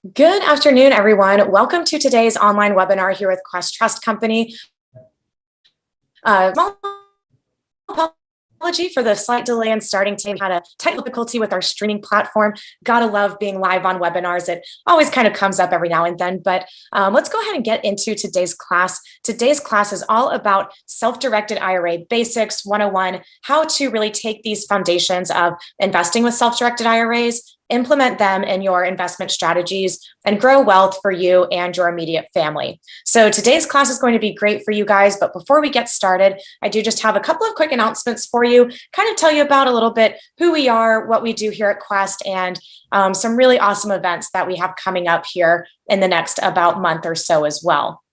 Good afternoon, everyone. Welcome to today's online webinar here with Quest Trust Company. Small apology for the slight delay in starting today. We had a technical difficulty with our streaming platform. Gotta love being live on webinars. It always kind of comes up every now and then, but let's go ahead and get into today's class. Today's class is all about self-directed IRA basics 101, how to really take these foundations of investing with self-directed IRAs, implement them in your investment strategies, and grow wealth for you and your immediate family. So today's class is going to be great for you guys, but before we get started, I do just have a couple of quick announcements for you, kind of tell you about a little bit who we are, what we do here at Quest, and some really awesome events that we have coming up here in the next about month or so as well.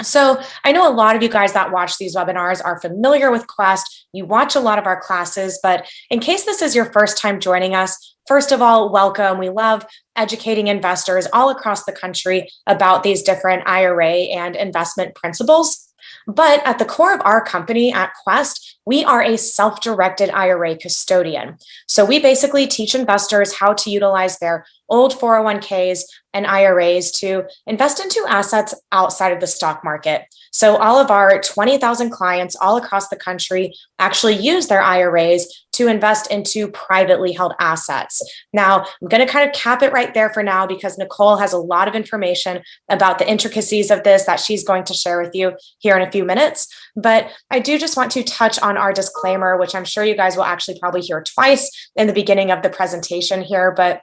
So I know a lot of you guys that watch these webinars are familiar with Quest. You watch a lot of our classes, but in case this is your first time joining us, first of all, welcome. We love educating investors all across the country about these different IRA and investment principles. But at the core of our company at Quest, we are a self-directed IRA custodian. So we basically teach investors how to utilize their old 401ks and IRAs to invest into assets outside of the stock market. So all of our 20,000 clients all across the country actually use their IRAs to invest into privately held assets. Now, I'm going to kind of cap it right there for now because Nicole has a lot of information about the intricacies of this that she's going to share with you here in a few minutes. But I do just want to touch on our disclaimer, which I'm sure you guys will actually probably hear twice in the beginning of the presentation here, but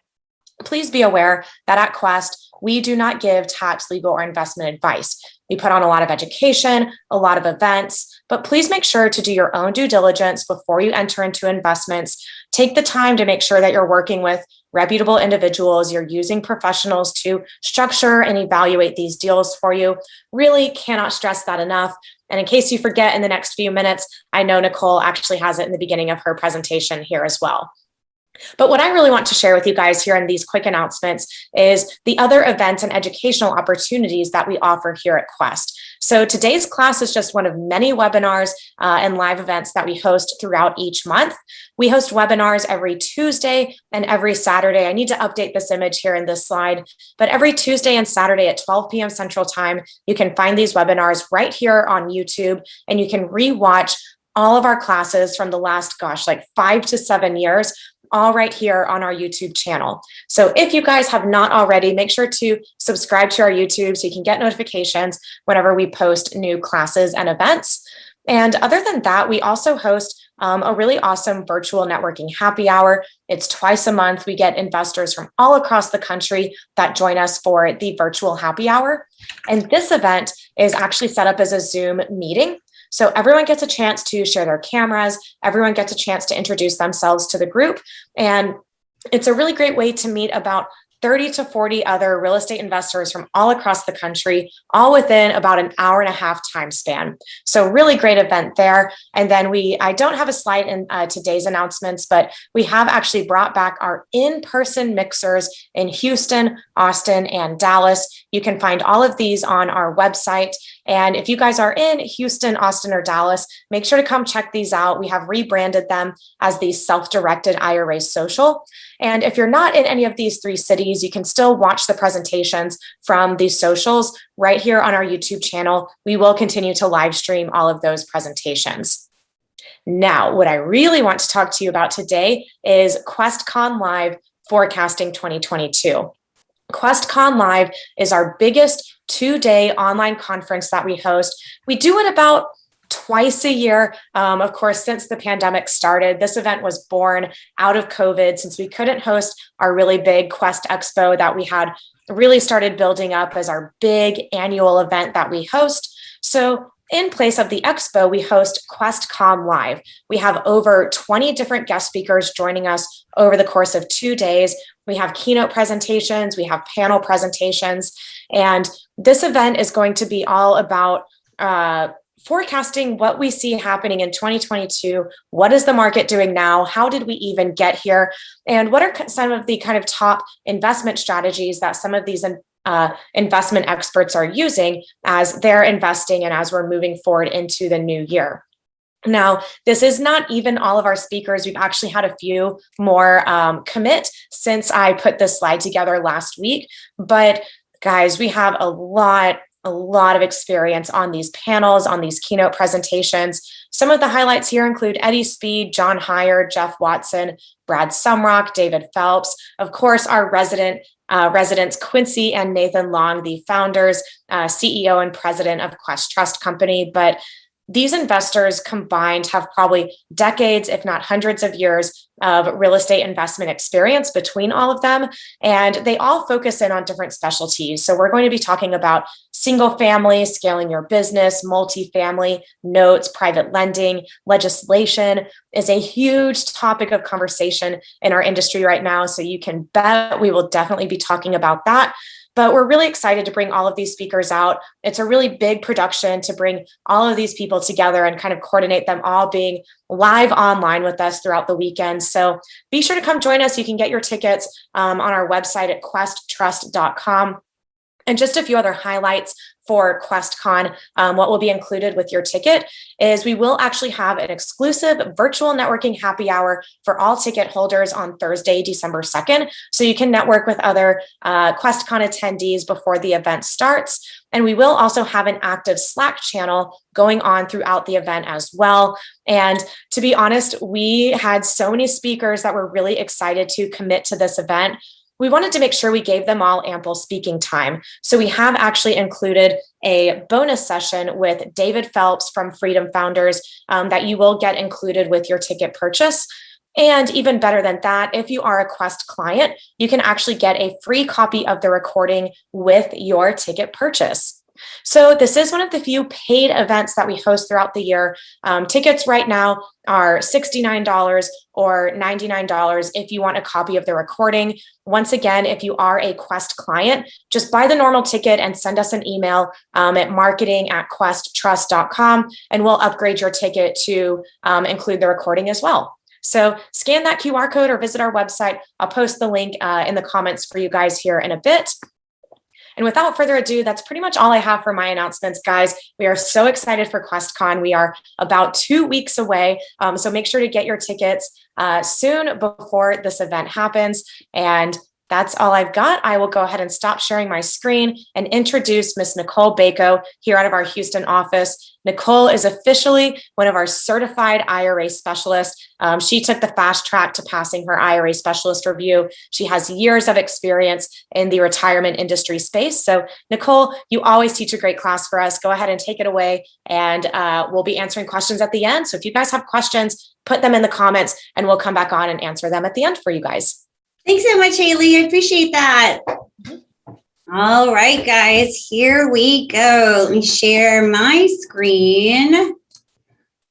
please be aware that at Quest, we do not give tax, legal, or investment advice. We put on a lot of education, a lot of events, but please make sure to do your own due diligence before you enter into investments. Take the time to make sure that you're working with reputable individuals, you're using professionals to structure and evaluate these deals for you. Really cannot stress that enough. And in case you forget in the next few minutes, I know Nicole actually has it in the beginning of her presentation here as well. But what I really want to share with you guys here in these quick announcements is the other events and educational opportunities that we offer here at Quest. So today's class is just one of many webinars and live events that we host throughout each month. We host webinars every Tuesday and every Saturday. I need to update this image here in this slide, but every Tuesday and Saturday at 12 p.m. Central Time, you can find these webinars right here on YouTube, and you can rewatch all of our classes from the last, like 5 to 7 years, all right here on our YouTube channel. So if you guys have not already, make sure to subscribe to our YouTube so you can get notifications whenever we post new classes and events. And other than that, we also host a really awesome virtual networking happy hour. It's twice a month. We get investors from all across the country that join us for the virtual happy hour. And this event is actually set up as a Zoom meeting. So everyone gets a chance to share their cameras. Everyone gets a chance to introduce themselves to the group. And it's a really great way to meet about 30 to 40 other real estate investors from all across the country, all within about an hour and a half time span. So really great event there. And then I don't have a slide in today's announcements, but we have actually brought back our in-person mixers in Houston, Austin, and Dallas. You can find all of these on our website. And if you guys are in Houston, Austin, or Dallas, make sure to come check these out. We have rebranded them as the Self-Directed IRA Social. And if you're not in any of these 3 cities, you can still watch the presentations from these socials right here on our YouTube channel. We will continue to live stream all of those presentations. Now, what I really want to talk to you about today is QuestCon Live Forecasting 2022. QuestCon Live is our biggest 2-day online conference that we host. We do it about twice a year. Of course, since the pandemic started, this event was born out of COVID since we couldn't host our really big Quest Expo that we had really started building up as our big annual event that we host. So in place of the expo, we host QuestCon Live. We have over 20 different guest speakers joining us over the course of 2 days. We have keynote presentations, we have panel presentations, and this event is going to be all about forecasting what we see happening in 2022. What is the market doing now? How did we even get here? And what are some of the kind of top investment strategies that some of these investment experts are using as they're investing and as we're moving forward into the new year? Now, this is not even all of our speakers. We've actually had a few more commit since I put this slide together last week. But guys, we have a lot of experience on these panels, on these keynote presentations. Some of the highlights here include Eddie Speed, John Heyer, Jeff Watson, Brad Sumrock, David Phelps, of course, our residents Quincy and Nathan Long, the founders, CEO and president of Quest Trust Company. But these investors combined have probably decades, if not hundreds of years of real estate investment experience between all of them. And they all focus in on different specialties. So we're going to be talking about single family, scaling your business, multifamily, notes, private lending, legislation is a huge topic of conversation in our industry right now. So you can bet we will definitely be talking about that. But we're really excited to bring all of these speakers out. It's a really big production to bring all of these people together and kind of coordinate them all being live online with us throughout the weekend. So be sure to come join us. You can get your tickets on our website at questtrust.com. And just a few other highlights for QuestCon. What will be included with your ticket is we will actually have an exclusive virtual networking happy hour for all ticket holders on Thursday, December 2nd. So you can network with other QuestCon attendees before the event starts. And we will also have an active Slack channel going on throughout the event as well. And to be honest, we had so many speakers that were really excited to commit to this event. We wanted to make sure we gave them all ample speaking time. So we have actually included a bonus session with David Phelps from Freedom Founders that you will get included with your ticket purchase. And even better than that, if you are a Quest client, you can actually get a free copy of the recording with your ticket purchase. So this is one of the few paid events that we host throughout the year. Tickets right now are $69 or $99 if you want a copy of the recording. Once again, if you are a Quest client, just buy the normal ticket and send us an email at marketing@questtrust.com, and we'll upgrade your ticket to include the recording as well. So scan that QR code or visit our website. I'll post the link in the comments for you guys here in a bit. And without further ado, that's pretty much all I have for my announcements, guys. We are so excited for QuestCon. We are about 2 weeks away. So make sure to get your tickets soon before this event happens. And that's all I've got. I will go ahead and stop sharing my screen and introduce Miss Nicole Bacot here out of our Houston office. Nicole is officially one of our certified IRA specialists. She took the fast track to passing her IRA specialist review. She has years of experience in the retirement industry space. So Nicole, you always teach a great class for us. Go ahead and take it away, and we'll be answering questions at the end. So if you guys have questions, put them in the comments and we'll come back on and answer them at the end for you guys. Thanks so much, Haley. I appreciate that. All right, guys, here we go. Let me share my screen.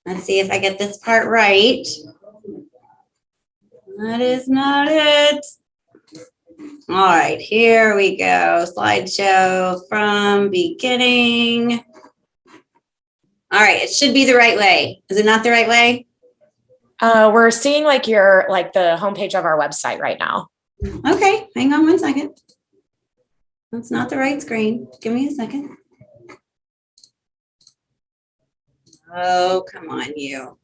Let's see if I get this part right. That is not it. All right, here we go. Slideshow from beginning. All right, it should be the right way. Is it not the right way? We're seeing like the homepage of our website right now. Okay, hang on one second. That's not the right screen. Give me a second. Oh, come on, you.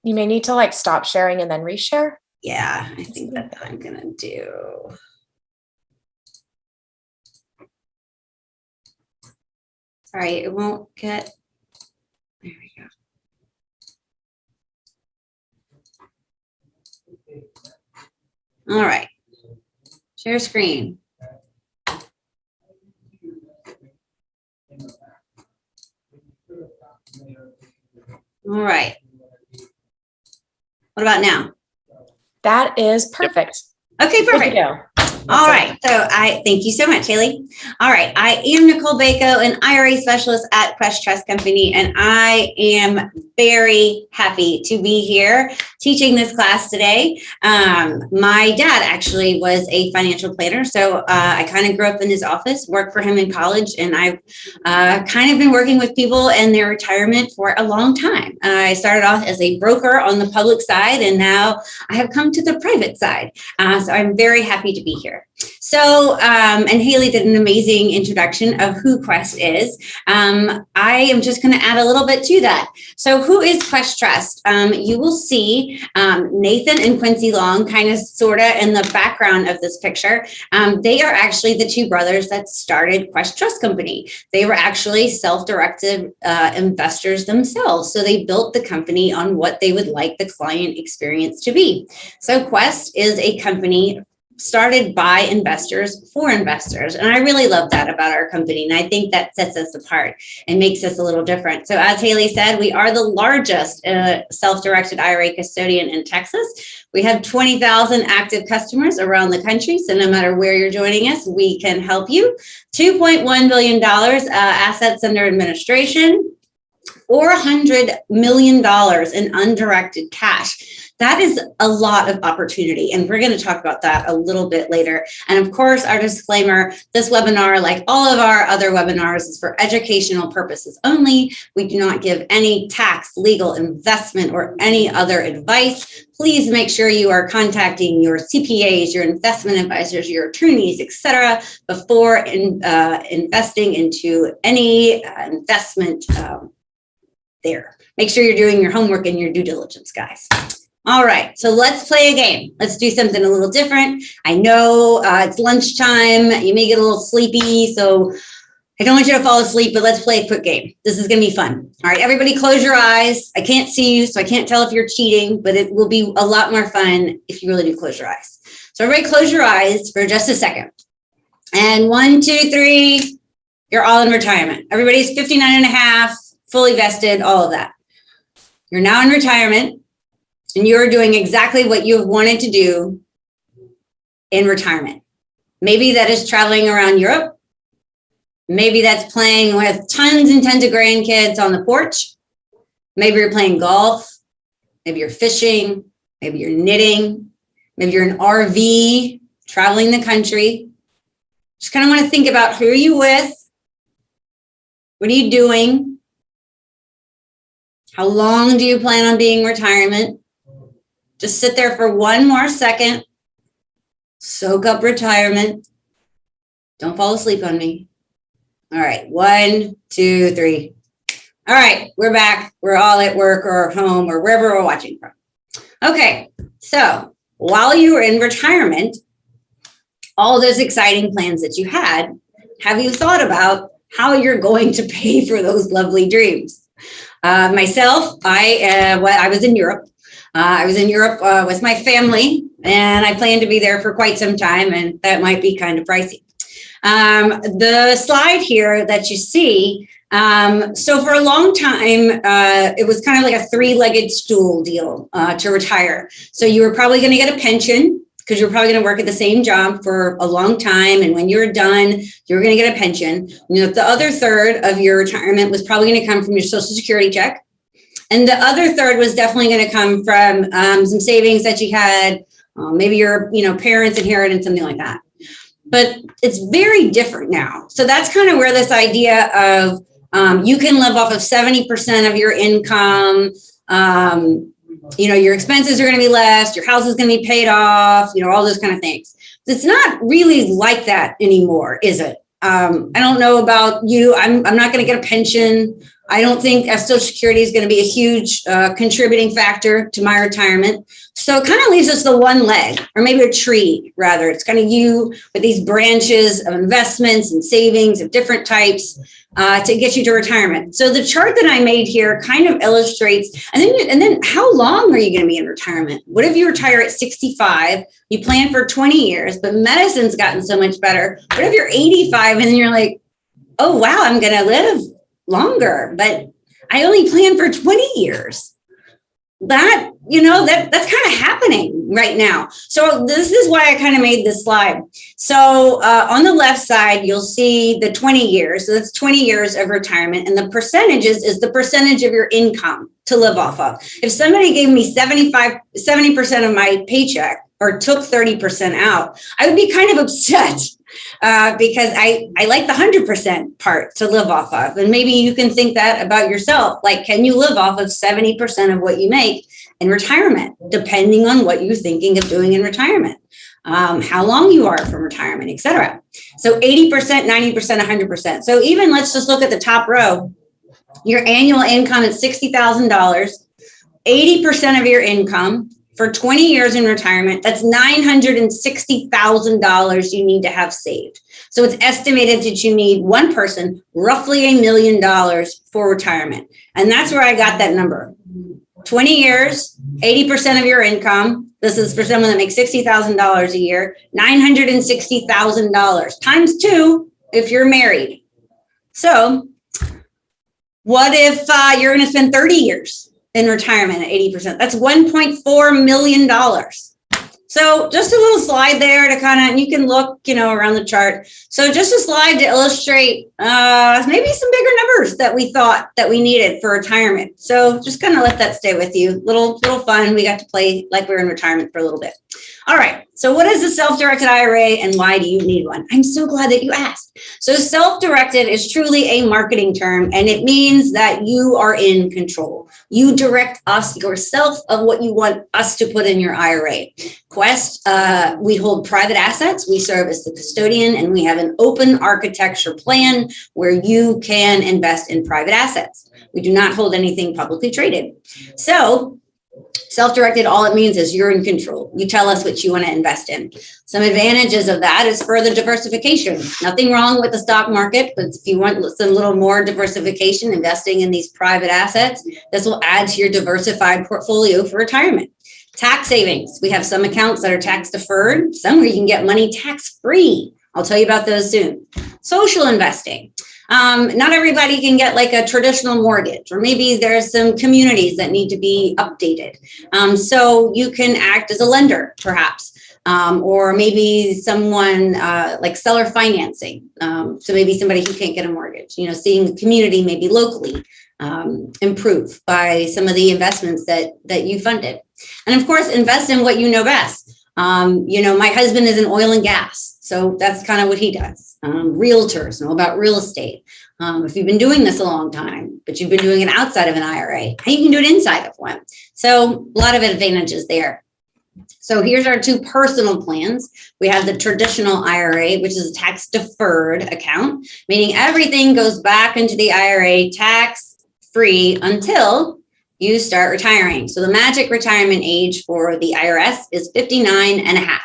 You may need to like stop sharing and then reshare. Yeah, I think that's what I'm gonna do. Sorry, it won't get. There we go. All right. Share screen. All right. What about now? That is perfect. Okay, perfect. All right. So thank you so much, Haley. All right. I am Nicole Bacot, an IRA specialist at Quest Trust Company, and I am very happy to be here teaching this class today. My dad actually was a financial planner, so I kind of grew up in his office, worked for him in college, and I've kind of been working with people and their retirement for a long time. I started off as a broker on the public side, and now I have come to the private side. So I'm very happy to be here. So, and Haley did an amazing introduction of who Quest is. I am just going to add a little bit to that. So who is Quest Trust? You will see Nathan and Quincy Long kind of sort of in the background of this picture. They are actually the two brothers that started Quest Trust Company. They were actually self-directed investors themselves. So they built the company on what they would like the client experience to be. So Quest is a company started by investors for investors. And I really love that about our company. And I think that sets us apart and makes us a little different. So as Haley said, we are the largest self-directed IRA custodian in Texas. We have 20,000 active customers around the country. So no matter where you're joining us, we can help you. $2.1 billion assets under administration, $400 million in undirected cash. That is a lot of opportunity, and we're going to talk about that a little bit later. And of course, our disclaimer, this webinar, like all of our other webinars, is for educational purposes only. We do not give any tax, legal, investment, or any other advice. Please make sure you are contacting your CPAs, your investment advisors, your attorneys, etc., before investing into any investment there. Make sure you're doing your homework and your due diligence, guys. All right, so let's play a game. Let's do something a little different. I know it's lunchtime. You may get a little sleepy, so I don't want you to fall asleep, but let's play a quick game. This is going to be fun. All right, everybody close your eyes. I can't see you, so I can't tell if you're cheating, but it will be a lot more fun if you really do close your eyes. So everybody close your eyes for just a second. And 1, 2, 3, you're all in retirement. Everybody's 59 and a half, fully vested, all of that. You're now in retirement. And you're doing exactly what you've wanted to do in retirement. Maybe that is traveling around Europe. Maybe that's playing with tons and tons of grandkids on the porch. Maybe you're playing golf. Maybe you're fishing. Maybe you're knitting. Maybe you're in RV, traveling the country. Just kind of want to think about who are you with? What are you doing? How long do you plan on being in retirement? Just sit there for one more second. Soak up retirement. Don't fall asleep on me. All right, 1, 2, 3. All right, we're back. We're all at work or home or wherever we're watching from. Okay, so while you were in retirement, all those exciting plans that you had, have you thought about how you're going to pay for those lovely dreams? Myself, I was in Europe. I was in Europe with my family, and I plan to be there for quite some time, and that might be kind of pricey. The slide here that you see, so for a long time, it was kind of like a three-legged stool deal to retire. So you were probably going to get a pension because you're probably going to work at the same job for a long time, and when you're done, you're going to get a pension. You know, the other third of your retirement was probably going to come from your Social Security check. And the other third was definitely going to come from some savings that you had, maybe your parents inherited, something like that. But it's very different now. So that's kind of where this idea of you can live off of 70% of your income. Your expenses are going to be less. Your house is going to be paid off. All those kind of things. It's not really like that anymore, is it? I don't know about you. I'm not going to get a pension. I don't think Social Security is going to be a huge contributing factor to my retirement. So it kind of leaves us the one leg, or maybe a tree, rather. It's kind of you with these branches of investments and savings of different types to get you to retirement. So the chart that I made here kind of illustrates, and then how long are you going to be in retirement? What if you retire at 65? You plan for 20 years, but medicine's gotten so much better. What if you're 85 and then you're like, oh, wow, I'm going to live longer, but I only plan for 20 years. That's kind of happening right now. So this is why I kind of made this slide. So on the left side, you'll see the 20 years. So that's 20 years of retirement. And the percentages is the percentage of your income to live off of. If somebody gave me 70% of my paycheck or took 30% out, I would be kind of upset. Because I like the 100% part to live off of. And maybe you can think that about yourself. Like, can you live off of 70% of what you make in retirement, depending on what you're thinking of doing in retirement, how long you are from retirement, et cetera. So 80%, 90%, 100%. So even let's just look at the top row. Your annual income is $60,000, 80% of your income for 20 years in retirement. That's $960,000 you need to have saved. So it's estimated that you need one person roughly $1 million for retirement. And that's where I got that number. 20 years, 80% of your income. This is for someone that makes $60,000 a year, $960,000 times 2 if you're married. So what if you're going to spend 30 years in retirement at 80%? That's $1.4 million. So just a little slide there to kind of, and you can look, around the chart. So just a slide to illustrate maybe some bigger numbers that we thought that we needed for retirement. So just kind of let that stay with you. Little fun. We got to play like we were in retirement for a little bit. All right. So what is a self-directed IRA and why do you need one? I'm so glad that you asked. So self-directed is truly a marketing term, and it means that you are in control. You direct us yourself of what you want us to put in your IRA. Quest, we hold private assets. We serve as the custodian, and we have an open architecture plan where you can invest in private assets. We do not hold anything publicly traded. So self-directed, all it means is you're in control. You tell us what you want to invest in. Some advantages of that is further diversification. Nothing wrong with the stock market, but if you want some little more diversification, investing in these private assets, this will add to your diversified portfolio for retirement. Tax savings. We have some accounts that are tax deferred, some where you can get money tax free. I'll tell you about those soon. Social investing. Not everybody can get like a traditional mortgage, or maybe there's some communities that need to be updated. So you can act as a lender, perhaps, or maybe someone like seller financing. So maybe somebody who can't get a mortgage, seeing the community maybe locally improve by some of the investments that you funded. And of course, invest in what you know best. My husband is in oil and gas, so that's kind of what he does. Realtors know about real estate. If you've been doing this a long time, but you've been doing it outside of an IRA, you can do it inside of one. So a lot of advantages there. So here's our 2 personal plans. We have the traditional IRA, which is a tax deferred account, meaning everything goes back into the IRA tax free until you start retiring. So the magic retirement age for the IRS is 59 and a half.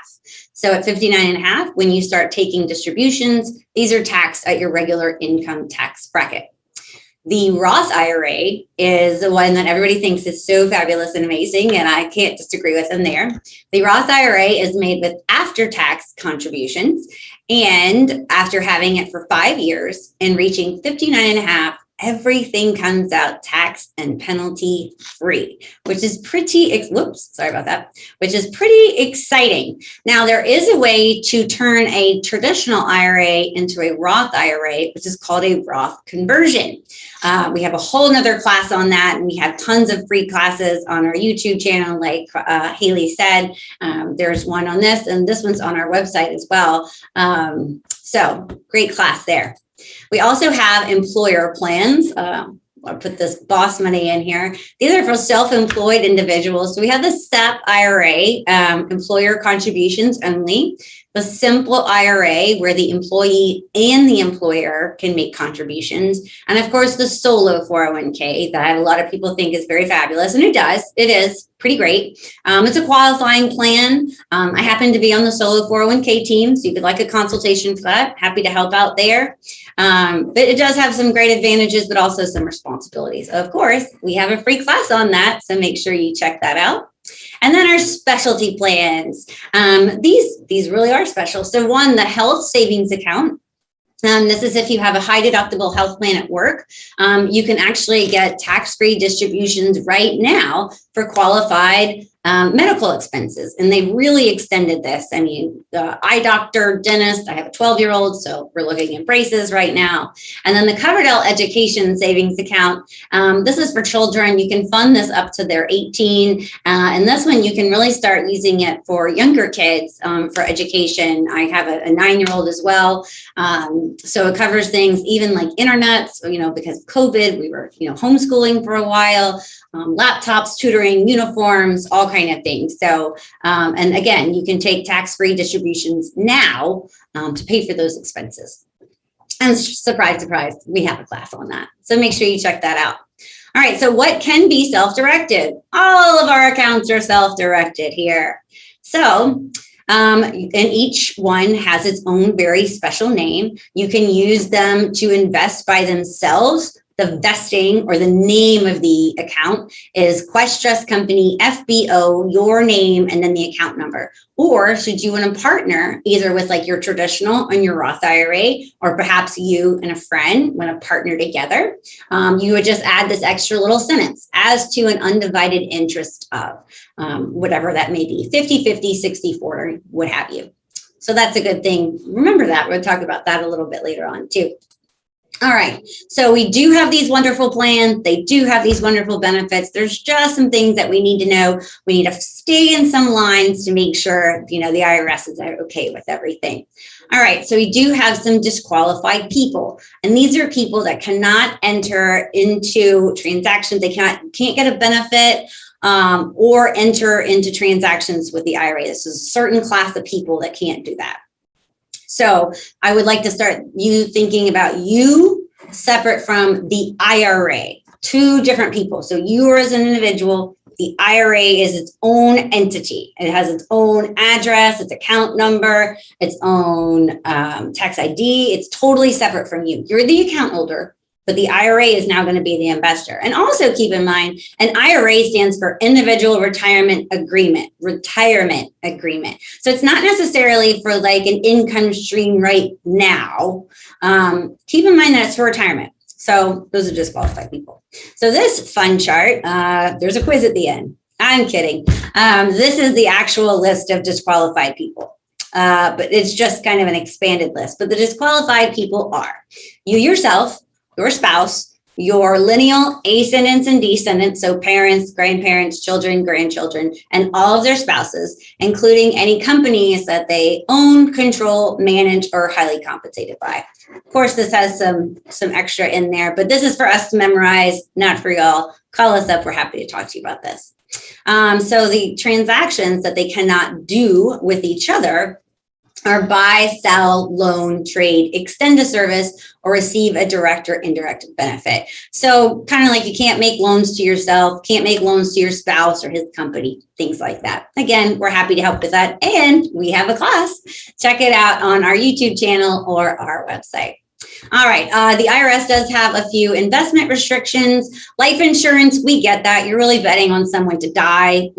So at 59 and a half, when you start taking distributions, these are taxed at your regular income tax bracket. The Roth IRA is the one that everybody thinks is so fabulous and amazing, and I can't disagree with them there. The Roth IRA is made with after-tax contributions, and after having it for 5 years and reaching 59 and a half, everything comes out tax and penalty free, which is pretty, which is pretty exciting. Now, there is a way to turn a traditional IRA into a Roth IRA, which is called a Roth conversion. We have a whole nother class on that, and we have tons of free classes on our YouTube channel, like Haley said. There's one on this, and this one's on our website as well. So great class there. We also have employer plans. I'll put this boss money in here. These are for self-employed individuals. So we have the SEP IRA, employer contributions only. The simple IRA, where the employee and the employer can make contributions. And of course, the solo 401k that a lot of people think is very fabulous. And it does. It is pretty great. It's a qualifying plan. I happen to be on the solo 401k team, so if you'd like a consultation for that, happy to help out there. But it does have some great advantages, but also some responsibilities. Of course, we have a free class on that, so make sure you check that out. And then our specialty plans. These really are special. So one, the health savings account. This is if you have a high deductible health plan at work. You can actually get tax-free distributions right now for qualified medical expenses. And they really extended this. I mean, the eye doctor, dentist, I have a 12-year-old, so we're looking at braces right now. And then the Coverdell Education Savings Account. This is for children. You can fund this up to they're 18. And this one, you can really start using it for younger kids for education. I have a 9-year-old as well. So it covers things even like internet, so, because of COVID, we were, homeschooling for a while, laptops, tutoring catering, uniforms, all kind of things. So, and again, you can take tax-free distributions now to pay for those expenses. And surprise, surprise, we have a class on that. So make sure you check that out. All right, so what can be self-directed? All of our accounts are self-directed here. So, and each one has its own very special name. You can use them to invest by themselves. The vesting or the name of the account is Quest Trust Company, FBO, your name, and then the account number. Or should you want to partner either with like your traditional and your Roth IRA, or perhaps you and a friend want to partner together, you would just add this extra little sentence, as to an undivided interest of, whatever that may be, 50-50, 60-40, what have you. So that's a good thing. Remember that. We'll talk about that a little bit later on too. All right, so we do have these wonderful plans. They do have these wonderful benefits. There's just some things that we need to know. We need to stay in some lines to make sure, the IRS is okay with everything. All right, so we do have some disqualified people. And these are people that cannot enter into transactions. They can't get a benefit or enter into transactions with the IRA. This is a certain class of people that can't do that. So I would like to start you thinking about you separate from the IRA, two different people. So you as an individual, the IRA is its own entity. It has its own address, its account number, its own tax ID. It's totally separate from you. You're the account holder, but the IRA is now going to be the investor. And also keep in mind, an IRA stands for Individual Retirement Agreement, So it's not necessarily for like an income stream right now. Keep in mind that it's for retirement. So those are disqualified people. So this fun chart, there's a quiz at the end. I'm kidding. This is the actual list of disqualified people. But it's just kind of an expanded list. But the disqualified people are you yourself, your spouse, your lineal ascendants and descendants, so parents, grandparents, children, grandchildren, and all of their spouses, including any companies that they own, control, manage, or highly compensated by. Of course, this has some extra in there, but this is for us to memorize, not for y'all. Call us up. We're happy to talk to you about this. So the transactions that they cannot do with each other are buy, sell, loan, trade, extend a service, or receive a direct or indirect benefit. So kind of like you can't make loans to yourself, can't make loans to your spouse or his company, things like that. Again, we're happy to help with that. And we have a class. Check it out on our YouTube channel or our website. All right. The IRS does have a few investment restrictions. Life insurance, we get that. You're really betting on someone to die.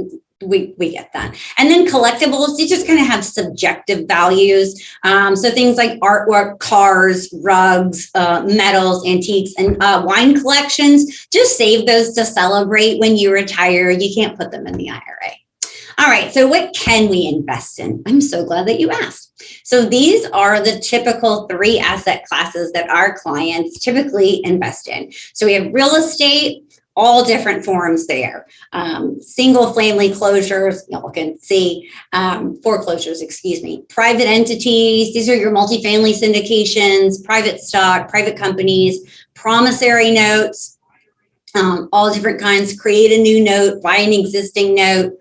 We get that. And then collectibles, you just kind of have subjective values. So things like artwork, cars, rugs, metals, antiques, and wine collections, just save those to celebrate when you retire. You can't put them in the IRA. All right, so what can we invest in? I'm so glad that you asked. So these are the typical 3 asset classes that our clients typically invest in. So we have real estate, all different forms there. Single family closures, y'all can see, foreclosures, private entities. These are your multifamily syndications, private stock, private companies, promissory notes, all different kinds, create a new note, buy an existing note,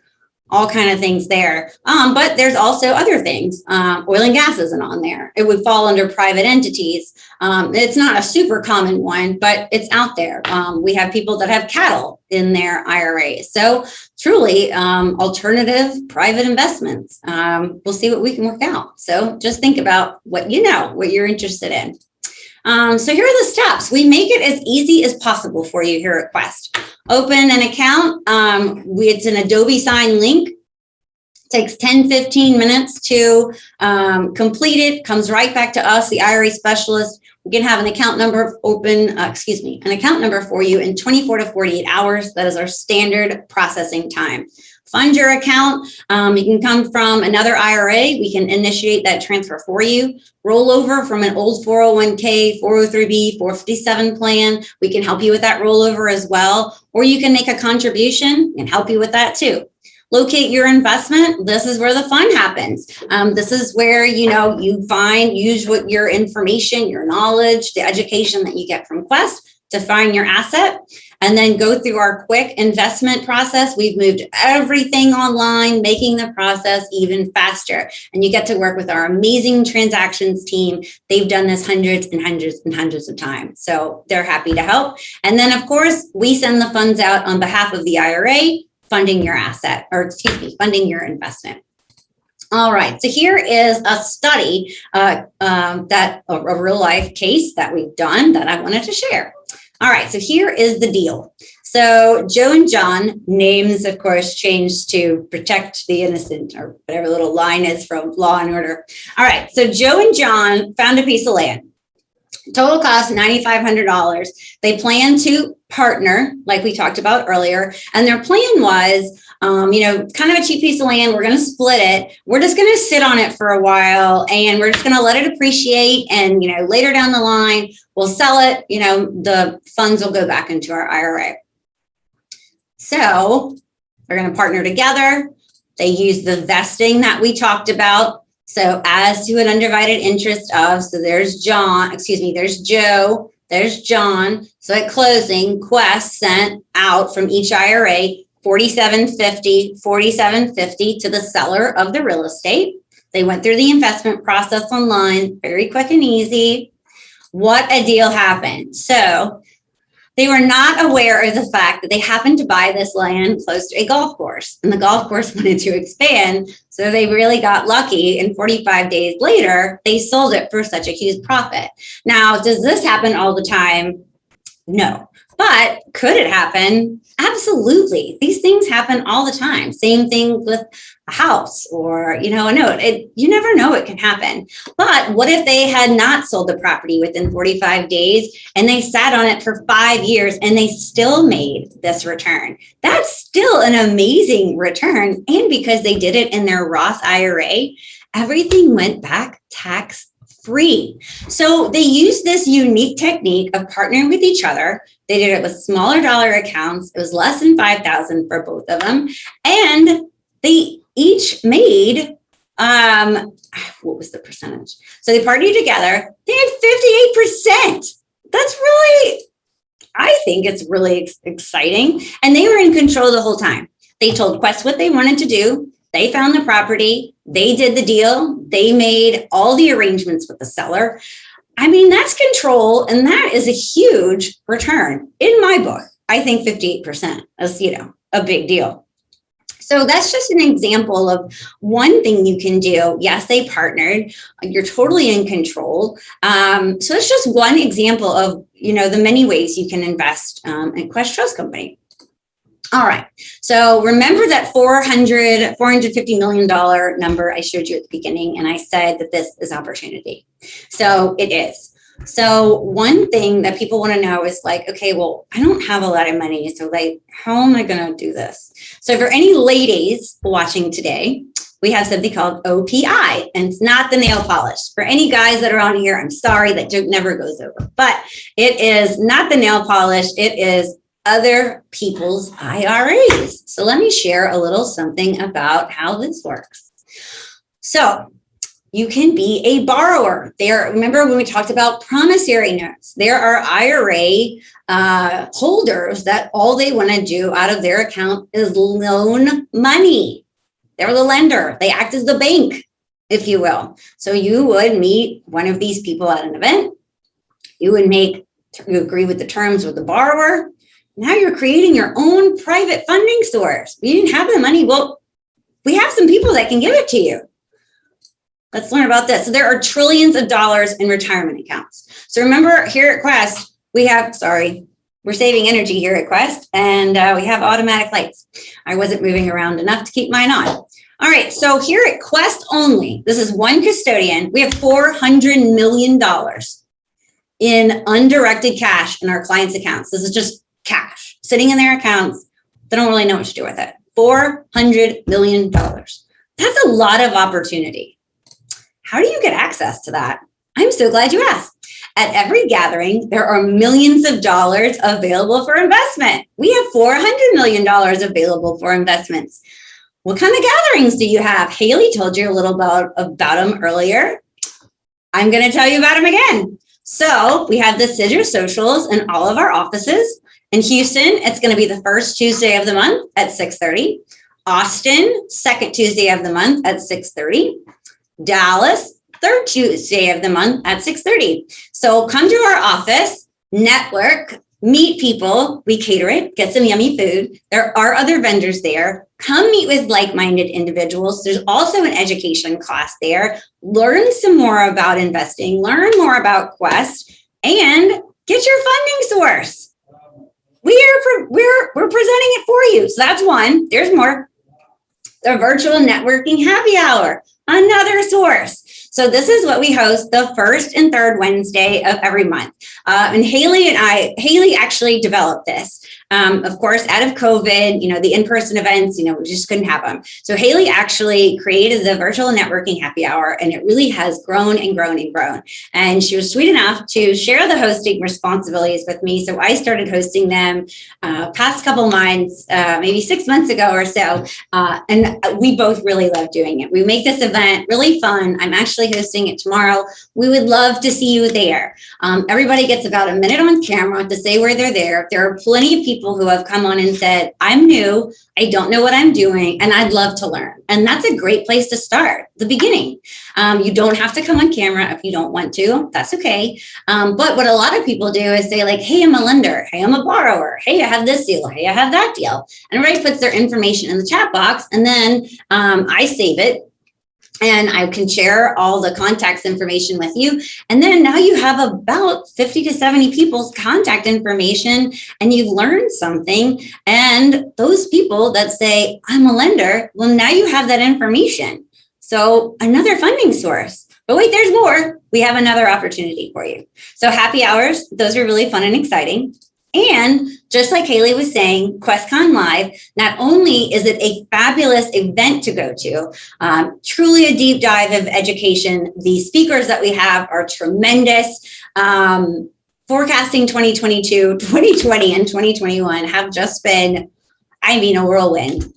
all kind of things there. But there's also other things. Oil and gas isn't on there. It would fall under private entities. It's not a super common one, but it's out there. We have people that have cattle in their IRAs. So truly alternative private investments. We'll see what we can work out. So just think about what you're interested in. So here are the steps. We make it as easy as possible for you here at Quest. Open an account. It's an Adobe Sign link. Takes 10-15 minutes to complete it. Comes right back to us, the IRA Specialist. We can have an account number an account number for you in 24 to 48 hours. That is our standard processing time. Fund your account. You can come from another IRA. We can initiate that transfer for you. Roll over from an old 401k, 403b, 457 plan. We can help you with that rollover as well. Or you can make a contribution and help you with that too. Locate your investment. This is where the fun happens. This is where, use what your information, your knowledge, the education that you get from Quest define your asset, and then go through our quick investment process. We've moved everything online, making the process even faster. And you get to work with our amazing transactions team. They've done this hundreds and hundreds and hundreds of times. So they're happy to help. And then, of course, we send the funds out on behalf of the IRA, funding your asset, or excuse me, funding your investment. All right, so here is a study, a real life case that we've done that I wanted to share. All right, so here is the deal. So Joe and John, names, of course, changed to protect the innocent, or whatever little line is from Law and Order. All right, so Joe and John found a piece of land. Total cost $9,500. They plan to partner, like we talked about earlier, and their plan was, kind of a cheap piece of land. We're going to split it. We're just going to sit on it for a while, and we're just going to let it appreciate. And later down the line, we'll sell it. The funds will go back into our IRA. So they're going to partner together. They use the vesting that we talked about. So as to an undivided interest of, so there's Joe, there's John. So at closing, Quest sent out from each IRA $47.50 to the seller of the real estate. They went through the investment process online, very quick and easy. What a deal happened. So they were not aware of the fact that they happened to buy this land close to a golf course, and the golf course wanted to expand. So they really got lucky, and 45 days later, they sold it for such a huge profit. Now, does this happen all the time? No. But could it happen? Absolutely. These things happen all the time. Same thing with a house or, a note. You never know it can happen. But what if they had not sold the property within 45 days and they sat on it for 5 years and they still made this return? That's still an amazing return. And because they did it in their Roth IRA, everything went back tax-free. So they used this unique technique of partnering with each other. They did it with smaller dollar accounts. It was less than $5,000 for both of them. And they each made, what was the percentage? So they partnered together. They had 58%. That's really, I think it's really exciting. And they were in control the whole time. They told Quest what they wanted to do. They found the property. They did the deal. They made all the arrangements with the seller. I mean, that's control, and that is a huge return. In my book, I think 58% is, a big deal. So that's just an example of one thing you can do. Yes, they partnered. You're totally in control. So it's just one example of, the many ways you can invest in Quest Trust Company. All right. So remember that $450 million number I showed you at the beginning, and I said that this is opportunity. So it is. So one thing that people want to know is like, okay, well, I don't have a lot of money. So how am I going to do this? So for any ladies watching today, we have something called OPI, and it's not the nail polish. For any guys that are on here, I'm sorry, that joke never goes over, but it is not the nail polish. It is other people's IRAs. So let me share a little something about how this works. So you can be a borrower. Remember when we talked about promissory notes? There are IRA holders that all they want to do out of their account is loan money. They're the lender. They act as the bank, if you will. So you would meet one of these people at an event. You agree with the terms with the borrower. Now you're creating your own private funding source. You didn't have the money. Well, we have some people that can give it to you. Let's learn about this. So there are trillions of dollars in retirement accounts. So remember, here at Quest, we're saving energy here at Quest, and we have automatic lights. I wasn't moving around enough to keep mine on. All right, so here at Quest only, this is one custodian. We have $400 million in undirected cash in our clients' accounts. This is just cash sitting in their accounts. They don't really know what to do with it. $400 million. That's a lot of opportunity. How do you get access to that? I'm so glad you asked. At every gathering, there are millions of dollars available for investment. We have $400 million available for investments. What kind of gatherings do you have? Haley told you a little about them earlier. I'm going to tell you about them again. So we have the SDIRA socials in all of our offices. In Houston, it's going to be the first Tuesday of the month at 6:30. Austin, second Tuesday of the month at 6:30. Dallas, third Tuesday of the month at 6:30. So come to our office, network, meet people. We cater it, get some yummy food. There are other vendors there. Come meet with like-minded individuals. There's also an education class there. Learn some more about investing, learn more about Quest, and get your funding source. We're presenting it for you. So that's one. There's more. The virtual networking happy hour, another source. So this is what we host the first and third Wednesday of every month. And Haley actually developed this. Of course, out of COVID, the in-person events, we just couldn't have them. So Haley actually created the virtual networking happy hour, and it really has grown and grown and grown. And she was sweet enough to share the hosting responsibilities with me. So I started hosting them past couple months, maybe 6 months ago or so. And we both really love doing it. We make this event really fun. I'm actually hosting it tomorrow. We would love to see you there. Everybody gets about a minute on camera to say where they're there. There are plenty of people who have come on and said, I'm new, I don't know what I'm doing, and I'd love to learn. And that's a great place to start, the beginning. You don't have to come on camera if you don't want to, that's okay. But what a lot of people do is say like, hey, I'm a lender, hey, I'm a borrower, hey, I have this deal, hey, I have that deal. And everybody puts their information in the chat box, and then I save it. And I can share all the contacts information with you. And then now you have about 50 to 70 people's contact information, and you've learned something. And those people that say, I'm a lender, well, now you have that information. So another funding source. But wait, there's more. We have another opportunity for you. So happy hours, those are really fun and exciting. And just like Haley was saying, QuestCon Live, not only is it a fabulous event to go to, truly a deep dive of education. The speakers that we have are tremendous. Forecasting 2022, 2020, and 2021 have just been, a whirlwind.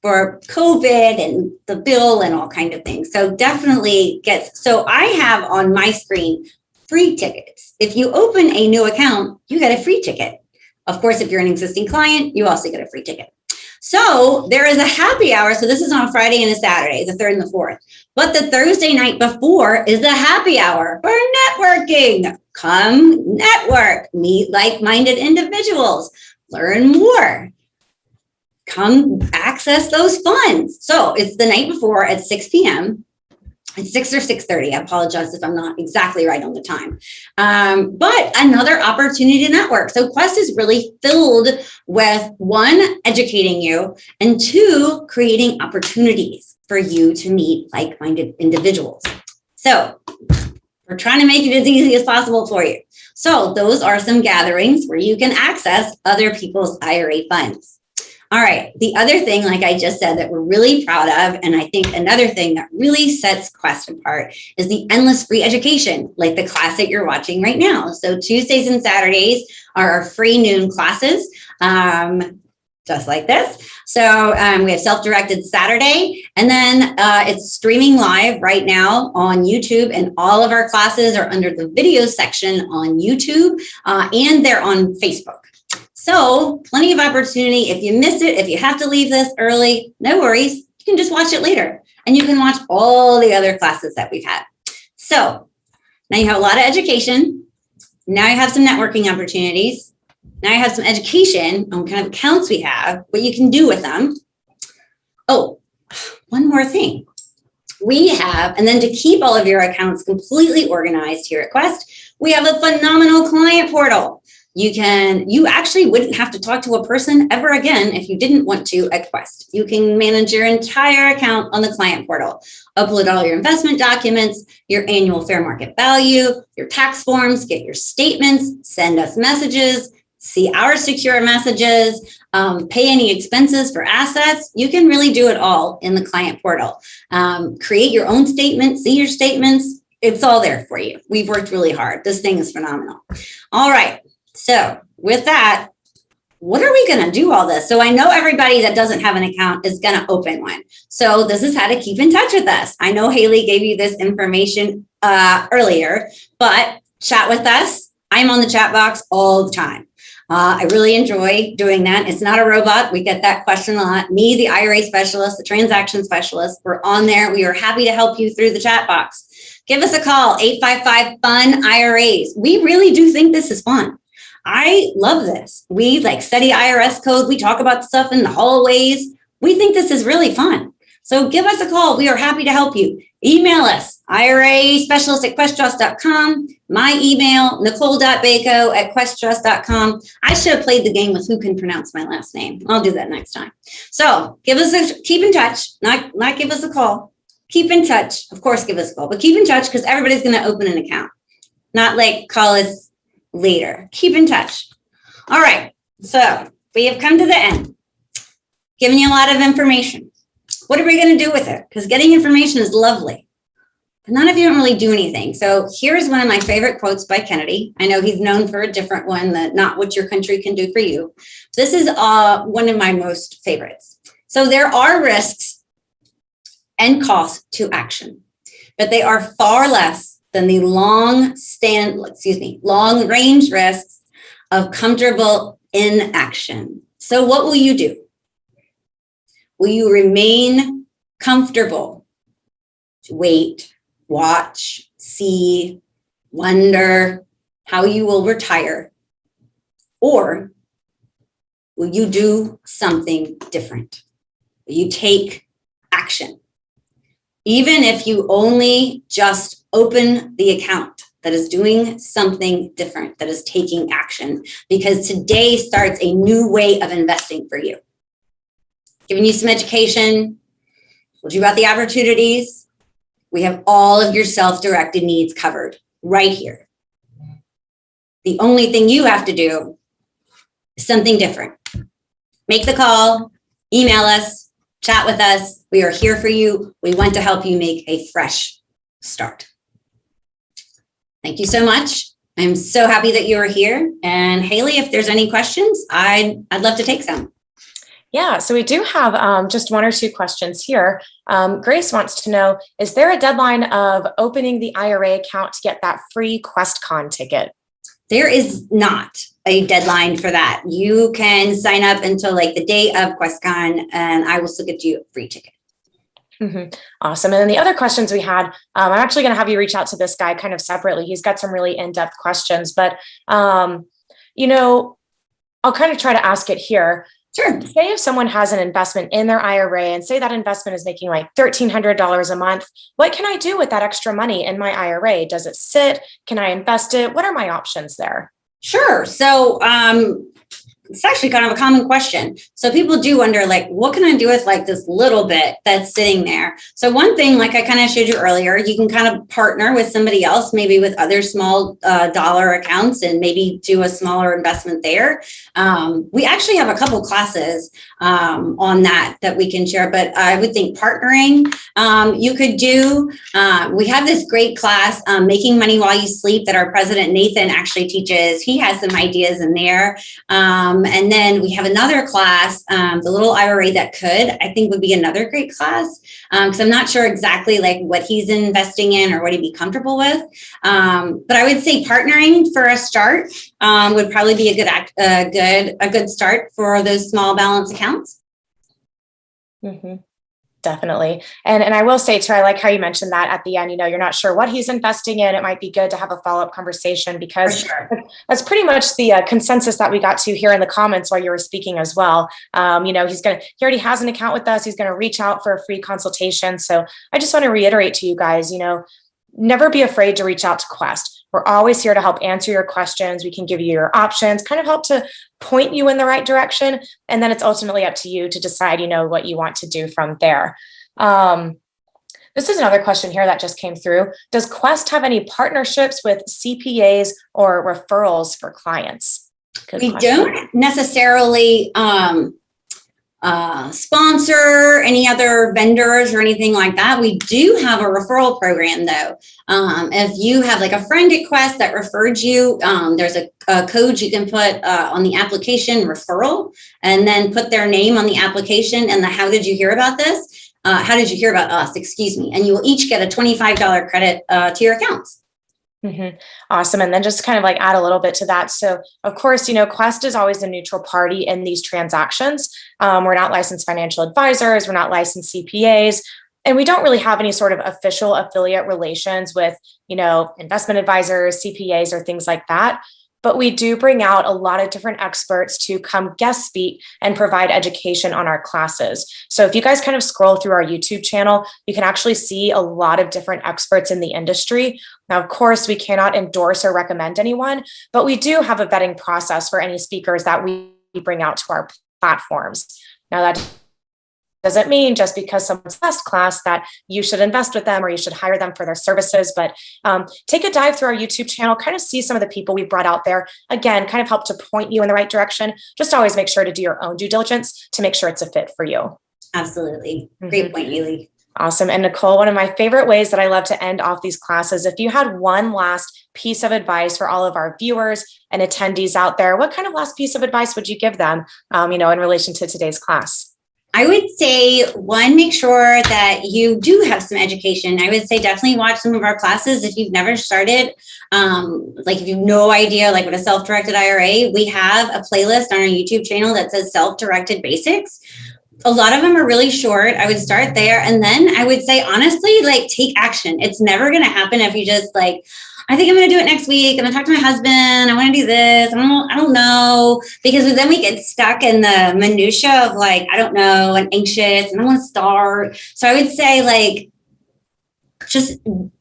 For COVID and the bill and all kinds of things. So definitely so I have on my screen free tickets. If you open a new account, you get a free ticket. Of course, if you're an existing client, you also get a free ticket. So there is a happy hour. So this is on a Friday and a Saturday, the 3rd and the 4th. But the Thursday night before is the happy hour for networking. Come network, meet like-minded individuals, learn more. Come access those funds. So it's the night before at 6 p.m. It's 6 or 6:30. I apologize if I'm not exactly right on the time. But another opportunity to network. So Quest is really filled with 1, educating you, and 2, creating opportunities for you to meet like-minded individuals. So we're trying to make it as easy as possible for you. So those are some gatherings where you can access other people's IRA funds. All right. The other thing, like I just said, that we're really proud of, and I think another thing that really sets Quest apart is the endless free education, like the class that you're watching right now. So Tuesdays and Saturdays are our free noon classes, just like this. So we have Self-Directed Saturday, and then it's streaming live right now on YouTube, and all of our classes are under the video section on YouTube, and they're on Facebook. So plenty of opportunity. If you miss it, if you have to leave this early, no worries. You can just watch it later, and you can watch all the other classes that we've had. So now you have a lot of education. Now you have some networking opportunities. Now you have some education on what kind of accounts we have, what you can do with them. Oh, one more thing. We have, and then to keep all of your accounts completely organized here at Quest, we have a phenomenal client portal. You actually wouldn't have to talk to a person ever again if you didn't want to at Quest. You can manage your entire account on the client portal, upload all your investment documents, your annual fair market value, your tax forms, get your statements, send us messages, see our secure messages, pay any expenses for assets. You can really do it all in the client portal. Create your own statement, see your statements. It's all there for you. We've worked really hard. This thing is phenomenal. All right. So with that, what are we going to do all this? So I know everybody that doesn't have an account is going to open one. So this is how to keep in touch with us. I know Haley gave you this information earlier, but chat with us. I'm on the chat box all the time. I really enjoy doing that. It's not a robot. We get that question a lot. Me, the IRA specialist, the transaction specialist, we're on there. We are happy to help you through the chat box. Give us a call, 855-FUN-IRAs. We really do think this is fun. I love this. We study IRS code. We talk about stuff in the hallways. We think this is really fun. So give us a call. We are happy to help you. Email us, IRAspecialist@questtrust.com. My email, Nicole.Bacot@questtrust.com. I should have played the game with who can pronounce my last name. I'll do that next time. So keep in touch, not give us a call. Keep in touch. Of course, give us a call, but keep in touch because everybody's going to open an account. Not call us later. Keep in touch. All right. So we have come to the end. Giving you a lot of information. What are we going to do with it? Because getting information is lovely, but none of you don't really do anything. So here's one of my favorite quotes by Kennedy. I know he's known for a different one, that not what your country can do for you. This is one of my most favorites. So there are risks and costs to action, but they are far less than the long range risks of comfortable inaction. So what will you do? Will you remain comfortable? Wait, watch, see, wonder how you will retire? Or will you do something different? Will you take action? Even if you only just open the account, that is doing something different, that is taking action, because today starts a new way of investing for you. Giving you some education, told you about the opportunities. We have all of your self-directed needs covered right here. The only thing you have to do is something different. Make the call, email us, chat with us. We are here for you. We want to help you make a fresh start. Thank you so much. I'm so happy that you are here. And Haley, if there's any questions, I'd love to take some. Yeah, so we do have just one or two questions here. Grace wants to know, is there a deadline of opening the IRA account to get that free QuestCon ticket? There is not a deadline for that. You can sign up until the day of QuestCon, and I will still get you a free ticket. Mm-hmm. Awesome. And then the other questions we had, I'm actually going to have you reach out to this guy kind of separately. He's got some really in-depth questions, but, I'll kind of try to ask it here. Sure. Say if someone has an investment in their IRA and say that investment is making $1,300 a month, what can I do with that extra money in my IRA? Does it sit? Can I invest it? What are my options there? Sure. So it's actually kind of a common question. So people do wonder, what can I do with this little bit that's sitting there? So one thing, I kind of showed you earlier, you can kind of partner with somebody else, maybe with other small dollar accounts, and maybe do a smaller investment there. We actually have a couple classes on that we can share, but I would think partnering, you could do. We have this great class, Making Money While You Sleep, that our president Nathan actually teaches. He has some ideas in there. And then we have another class, the Little IRA That Could, I think would be another great class, because I'm not sure exactly what he's investing in or what he'd be comfortable with. But I would say partnering for a start would probably be a good start for those small balance accounts. Mm-hmm. Definitely. And I will say too, I like how you mentioned that at the end, you're not sure what he's investing in. It might be good to have a follow-up conversation, because that's pretty much the consensus that we got to here in the comments while you were speaking as well. He already has an account with us. He's going to reach out for a free consultation. So I just want to reiterate to you guys, never be afraid to reach out to Quest. We're always here to help answer your questions. We can give you your options, kind of help to point you in the right direction. And then it's ultimately up to you to decide, what you want to do from there. This is another question here that just came through. Does Quest have any partnerships with CPAs or referrals for clients? We don't necessarily sponsor any other vendors or anything like that. We do have a referral program though. If you have a friend at Quest that referred you, there's a code you can put on the application, referral, and then put their name on the application and how did you hear about this? How did you hear about us? Excuse me. And you will each get a $25 credit to your accounts. Awesome. And then just kind of like add a little bit to that. So of course, Quest is always a neutral party in these transactions. We're not licensed financial advisors. We're not licensed CPAs. And we don't really have any sort of official affiliate relations with, investment advisors, CPAs, or things like that. But we do bring out a lot of different experts to come guest speak and provide education on our classes. So if you guys kind of scroll through our YouTube channel, you can actually see a lot of different experts in the industry. Now, of course, we cannot endorse or recommend anyone, but we do have a vetting process for any speakers that we bring out to our platforms. Now, that doesn't mean just because someone's best class that you should invest with them or you should hire them for their services, but take a dive through our YouTube channel, kind of see some of the people we brought out there. Again, kind of help to point you in the right direction. Just always make sure to do your own due diligence to make sure it's a fit for you. Absolutely. Great point, Yuli. Awesome. And Nicole, one of my favorite ways that I love to end off these classes, if you had one last piece of advice for all of our viewers and attendees out there, what kind of last piece of advice would you give them, in relation to today's class? I would say, one, make sure that you do have some education. I would say definitely watch some of our classes if you've never started. Like if you have no idea, like what a self-directed IRA, we have a playlist on our YouTube channel that says Self-Directed Basics. A lot of them are really short. I would start there. And then I would say, honestly, like take action. It's never going to happen if you just like, I think I'm going to do it next week. I'm going to talk to my husband. I want to do this. I don't know. Because then we get stuck in the minutia of like, I don't know, and anxious and I want to start. So I would say like, just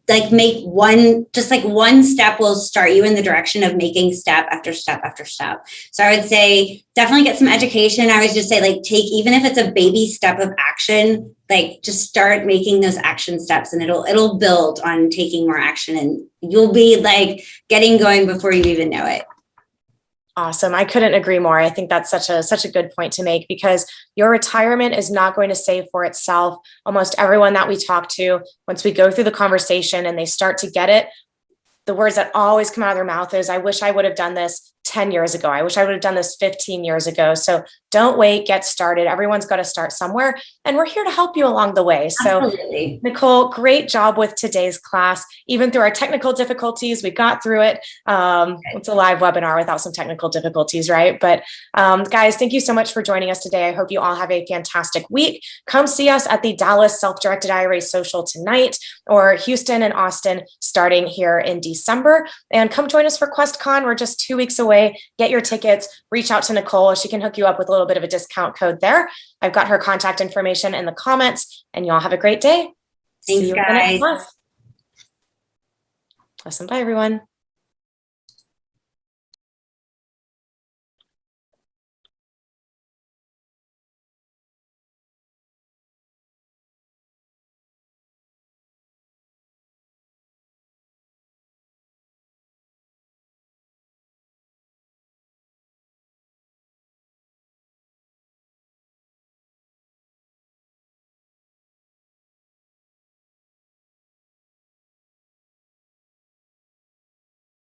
like make one step will start you in the direction of making step after step after step. So I would say definitely get some education. I would just say like take, even if it's a baby step of action, like just start making those action steps and it'll build on taking more action and you'll be like getting going before you even know it. Awesome. I couldn't agree more. I think that's such a good point to make because your retirement is not going to save for itself. Almost everyone that we talk to, once we go through the conversation and they start to get it, the words that always come out of their mouth is, I wish I would have done this 10 years ago. I wish I would have done this 15 years ago. So don't wait, get started. Everyone's got to start somewhere. And we're here to help you along the way. So Absolutely. Nicole, great job with today's class. Even through our technical difficulties, we got through it. It's a live webinar without some technical difficulties, right? But guys, thank you so much for joining us today. I hope you all have a fantastic week. Come see us at the Dallas Self-Directed IRA Social tonight, or Houston and Austin starting here in December. And come join us for QuestCon. We're just 2 weeks away. Get your tickets, reach out to Nicole. She can hook you up with a little bit of a discount code there. I've got her contact information in the comments, and y'all have a great day. Thanks, guys. Awesome. Bye, everyone.